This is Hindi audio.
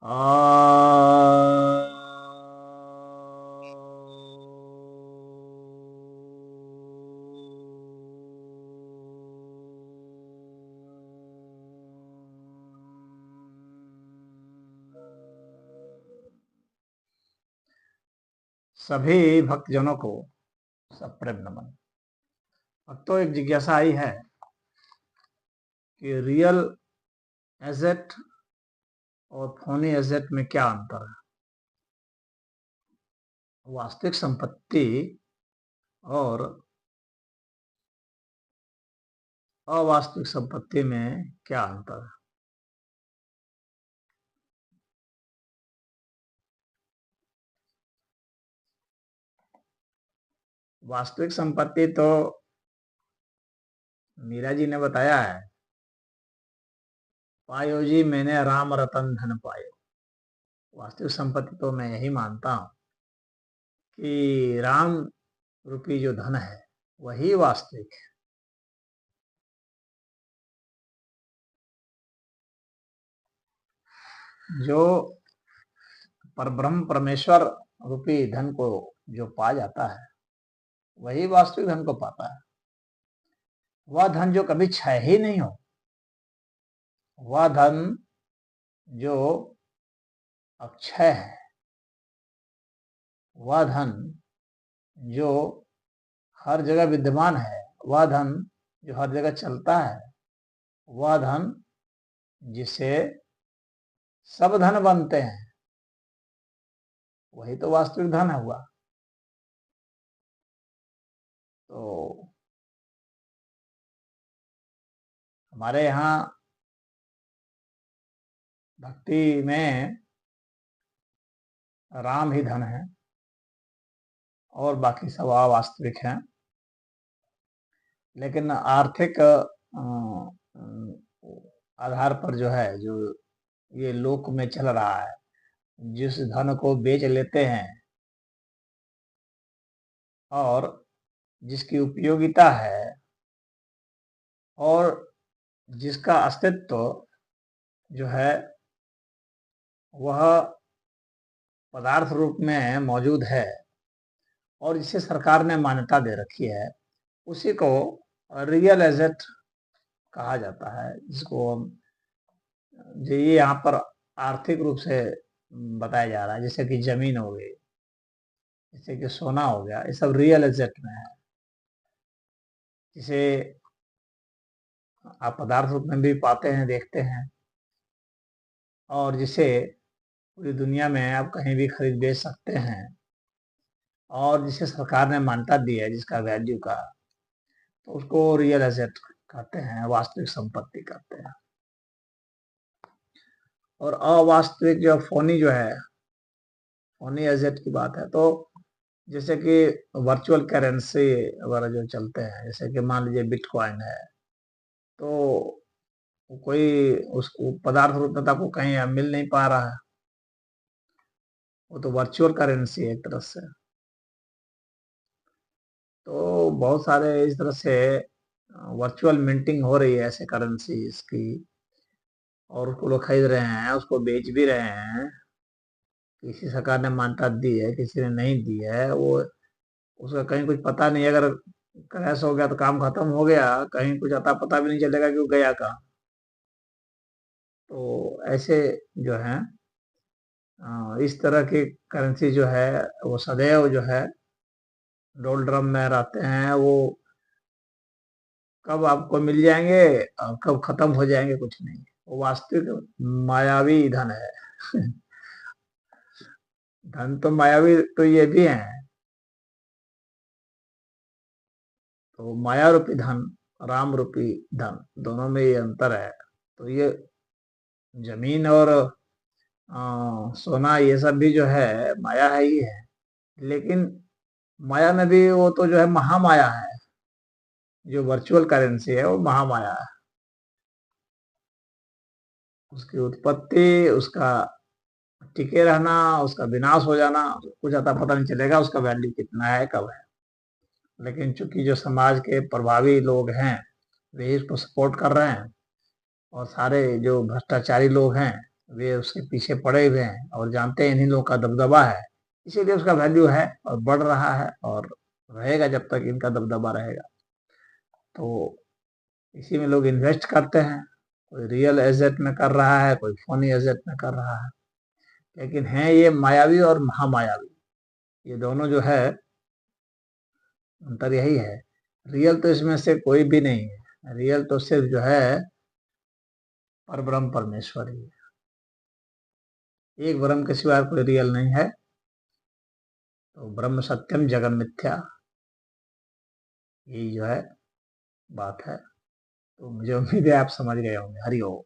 आ सभी भक्तजनों को सप्रेम नमन। अब तो एक जिज्ञासा आई है कि रियल एसेट और फोनी एसेट में क्या अंतर है। वास्तविक संपत्ति और अवास्तविक संपत्ति में क्या अंतर है। वास्तविक संपत्ति तो मीरा जी ने बताया है, पायो जी मैंने राम रतन धन पायो। वास्तविक संपत्ति तो मैं यही मानता हूं कि राम रूपी जो धन है वही वास्तविक है। जो परब्रह्म परमेश्वर रूपी धन को जो पा जाता है वही वास्तविक धन को पाता है। वह धन जो कभी क्षय ही नहीं हो, वह धन जो अक्षय है, वह धन जो हर जगह विद्यमान है, वह धन जो हर जगह चलता है, वह धन जिसे सब धन बनते हैं, वही तो वास्तविक धन है हुआ। तो हमारे यहाँ भक्ति में राम ही धन है और बाकी सब अवास्तविक हैं। लेकिन आर्थिक आधार पर जो है, जो ये लोक में चल रहा है, जिस धन को बेच लेते हैं और जिसकी उपयोगिता है और जिसका अस्तित्व जो है वह पदार्थ रूप में मौजूद है और जिसे सरकार ने मान्यता दे रखी है, उसी को रियल एसेट कहा जाता है। जिसको हम जो ये यहाँ पर आर्थिक रूप से बताया जा रहा है, जैसे कि जमीन हो गई, जैसे कि सोना हो गया, ये सब रियल एसेट में है। जिसे आप पदार्थ रूप में भी पाते हैं, देखते हैं, और जिसे पूरी दुनिया में आप कहीं भी खरीद बेच सकते हैं और जिसे सरकार ने मान्यता दी है, जिसका वैल्यू का, तो उसको रियल एसेट कहते हैं, वास्तविक संपत्ति कहते हैं। और अवास्तविक जो फोनी जो है, फोनी एसेट की बात है, तो जैसे कि वर्चुअल करेंसी वगैरह जो चलते हैं, जैसे कि मान लीजिए बिटकॉइन है, तो कोई उसको पदार्थ रूप में तो आपको कहीं मिल नहीं पा रहा है, वो तो वर्चुअल करेंसी है एक तरह से। तो बहुत सारे इस तरह से वर्चुअल मिंटिंग हो रही है ऐसे करेंसी की, और उसको लोग खरीद रहे हैं, उसको बेच भी रहे हैं। किसी सरकार ने मान्यता दी है, किसी ने नहीं दी है, वो उसका कहीं कुछ पता नहीं। अगर क्रैश हो गया तो काम खत्म हो गया, कहीं कुछ अता पता भी नहीं चलेगा कि वो गया कहाँ। तो ऐसे जो है इस तरह की करेंसी जो है वो सदैव जो है डोल ड्रम में रहते हैं। वो कब आपको मिल जाएंगे और कब खत्म हो जाएंगे कुछ नहीं। वो वास्तविक मायावी धन है। धन तो मायावी तो ये भी है। तो माया रूपी धन, राम रूपी धन, दोनों में ये अंतर है। तो ये जमीन और सोना ये सब भी जो है माया है ही है, लेकिन माया में भी वो तो जो है महामाया है। जो वर्चुअल करेंसी है वो महामाया है। उसकी उत्पत्ति, उसका टिके रहना, उसका विनाश हो जाना, कुछ अता पता नहीं चलेगा उसका वैल्यू कितना है, कब है। लेकिन चूंकि जो समाज के प्रभावी लोग हैं वे इसको सपोर्ट कर रहे हैं, और सारे जो भ्रष्टाचारी लोग हैं वे उसके पीछे पड़े हुए हैं और जानते हैं इन्हीं लोगों का दबदबा है, इसीलिए उसका वैल्यू है और बढ़ रहा है और रहेगा जब तक इनका दबदबा रहेगा। तो इसी में लोग इन्वेस्ट करते हैं, कोई रियल एसेट में कर रहा है, कोई फोनी एसेट में कर रहा है, लेकिन है ये मायावी और महामायावी, ये दोनों जो है अंतर यही है। रियल तो इसमें से कोई भी नहीं है, रियल तो सिर्फ जो है परब्रह्म परमेश्वर ही है। एक ब्रह्म के सिवाय कोई रियल नहीं है। तो ब्रह्म सत्यम जगन मिथ्या, यही जो है बात है। तो मुझे उम्मीद है आप समझ गए होंगे। हरि ओम।